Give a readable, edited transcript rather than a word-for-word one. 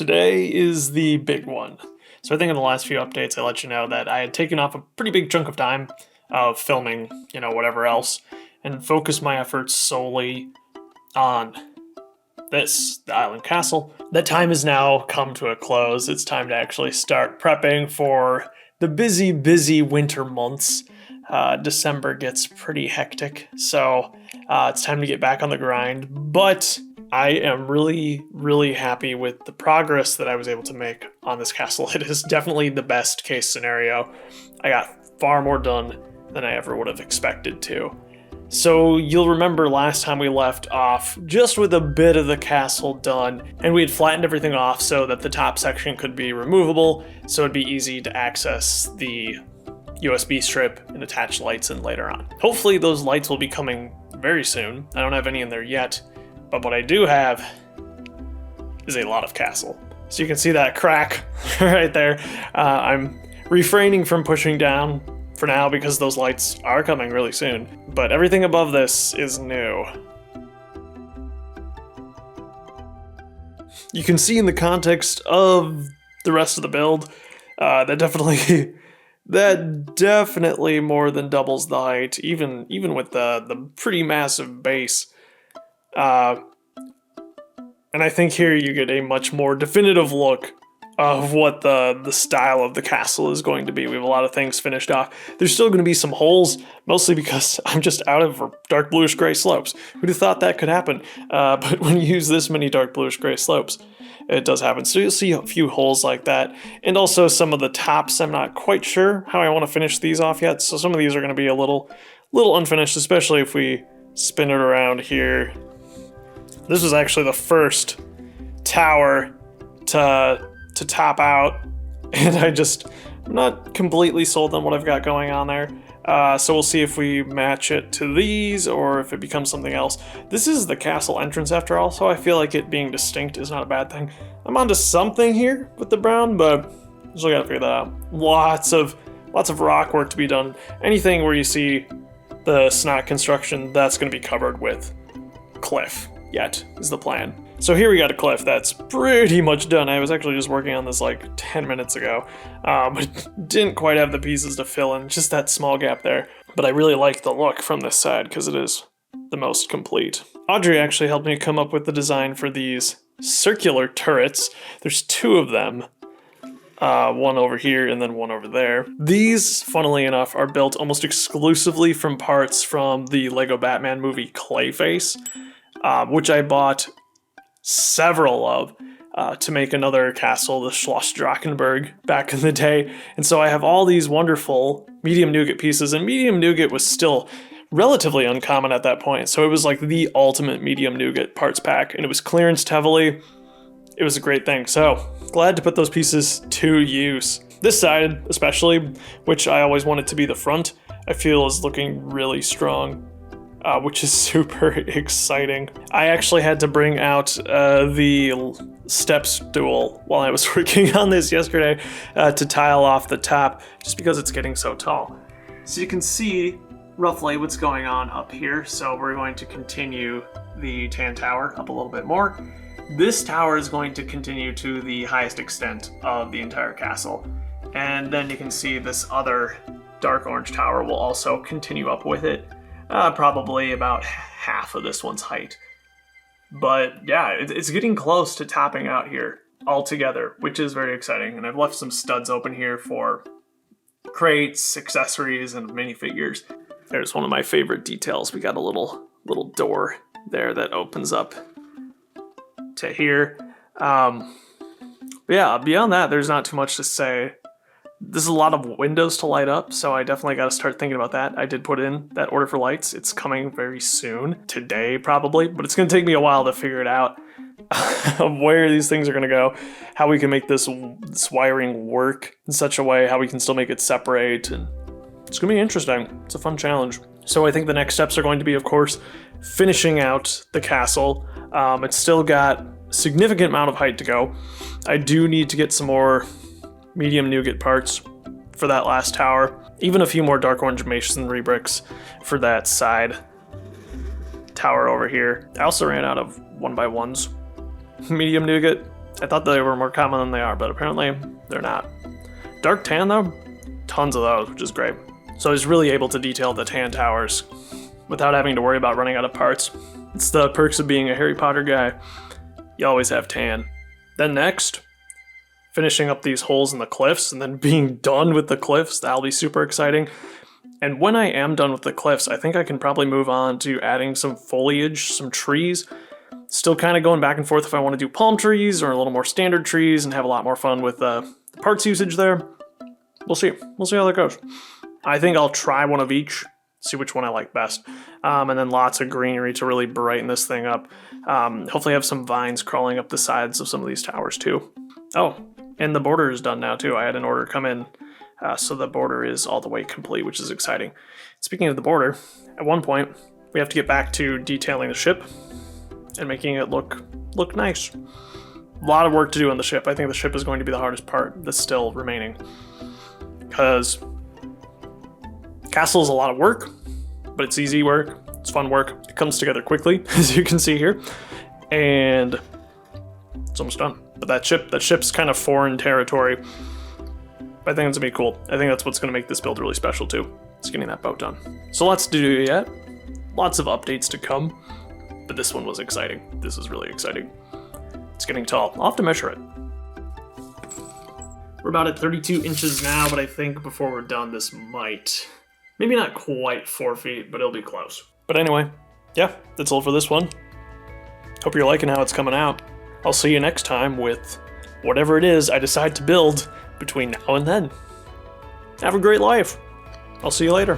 Today is the big one. So I think in the last few updates I let you know that I had taken off a pretty big chunk of time of filming, whatever else, and focused my efforts solely on the Island Castle. That time has now come to a close. It's time to actually start prepping for the busy winter months. December gets pretty hectic, so it's time to get back on the grind, but I am really happy with the progress that I was able to make on this castle. It is definitely the best case scenario. I got far more done than I ever would have expected to. So you'll remember last time we left off just with a bit of the castle done, and we had flattened everything off so that the top section could be removable, so it'd be easy to access the USB strip and attach lights in later on. Hopefully those lights will be coming very soon. I don't have any in there yet, but what I do have is a lot of castle. So you can see that crack right there. I'm refraining from pushing down for now because those lights are coming really soon, but everything above this is new. You can see in the context of the rest of the build, that definitely more than doubles the height, even with the pretty massive base. And I think here you get a much more definitive look of what the style of the castle is going to be. We have a lot of things finished off. There's still going to be some holes, mostly because I'm just out of dark bluish gray slopes. Who'd have thought that could happen? But when you use this many dark bluish gray slopes, it does happen. So you'll see a few holes like that. And also some of the tops, I'm not quite sure how I want to finish these off yet. So some of these are going to be a little unfinished, especially if we spin it around here. This was actually the first tower to top out, and I'm not completely sold on what I've got going on there. So we'll see if we match it to these or if it becomes something else. This is the castle entrance after all, so I feel like it being distinct is not a bad thing. I'm onto something here with the brown, but still gotta figure that out. Lots of rock work to be done. Anything where you see the snot construction, that's gonna be covered with cliff yet, is the plan. So here we got a cliff that's pretty much done. I was actually just working on this like 10 minutes ago, but didn't quite have the pieces to fill in, just that small gap there. But I really like the look from this side because it is the most complete. Audrey actually helped me come up with the design for these circular turrets. There's two of them, one over here and then one over there. These, funnily enough, are built almost exclusively from parts from the Lego Batman movie Clayface, which I bought several of to make another castle, the Schloss Drakkenberg, back in the day. And so I have all these wonderful medium nougat pieces, and medium nougat was still relatively uncommon at that point. So it was like the ultimate medium nougat parts pack, and it was clearanced heavily. It was a great thing. So glad to put those pieces to use. This side especially, which I always wanted to be the front, I feel is looking really strong. Which is super exciting. I actually had to bring out the step stool while I was working on this yesterday to tile off the top, just because it's getting so tall. So you can see roughly what's going on up here. So we're going to continue the tan tower up a little bit more. This tower is going to continue to the highest extent of the entire castle. And then you can see this other dark orange tower will also continue up with it. Probably about half of this one's height. But yeah, it's getting close to topping out here altogether, which is very exciting. And I've left some studs open here for crates, accessories, and minifigures. There's one of my favorite details. We got a little door there that opens up to here. Yeah, beyond that, there's not too much to say. There's a lot of windows to light up, so I definitely got to start thinking about that. I did put in that order for lights. It's coming very soon, today probably, but it's going to take me a while to figure it out of where these things are going to go, how we can make this wiring work in such a way, how we can still make it separate, and it's going to be interesting. It's a fun challenge. So I think the next steps are going to be, of course, finishing out the castle. It's still got a significant amount of height to go. I do need to get some more medium nougat parts for that last tower, even a few more dark orange masonry bricks for that side tower over here. I also ran out of 1x1s medium nougat, I thought they were more common than they are, but apparently they're not. Dark tan though, tons of those, which is great. So I was really able to detail the tan towers without having to worry about running out of parts. It's the perks of being a Harry Potter guy. You always have tan. Then next, finishing up these holes in the cliffs and then being done with the cliffs. That'll be super exciting. And when I am done with the cliffs, I think I can probably move on to adding some foliage, some trees. Still kind of going back and forth if I want to do palm trees or a little more standard trees and have a lot more fun with the parts usage there. We'll see. We'll see how that goes. I think I'll try one of each, see which one I like best. And then lots of greenery to really brighten this thing up. Hopefully have some vines crawling up the sides of some of these towers too. Oh, and the border is done now too. I had an order come in, so the border is all the way complete, which is exciting. Speaking of the border, at one point, we have to get back to detailing the ship and making it look nice. A lot of work to do on the ship. I think the ship is going to be the hardest part that's still remaining. Because castle is a lot of work, but it's easy work. It's fun work. It comes together quickly, as you can see here. And it's almost done. But that ship's kind of foreign territory. But I think it's gonna be cool. I think that's what's gonna make this build really special too. It's getting that boat done. So lots to do yet. Lots of updates to come. But this one was exciting. This is really exciting. It's getting tall. I'll have to measure it. We're about at 32 inches now, but I think before we're done, this might... Maybe not quite 4 feet, but it'll be close. But anyway, yeah, that's all for this one. Hope you're liking how it's coming out. I'll see you next time with whatever it is I decide to build between now and then. Have a great life. I'll see you later.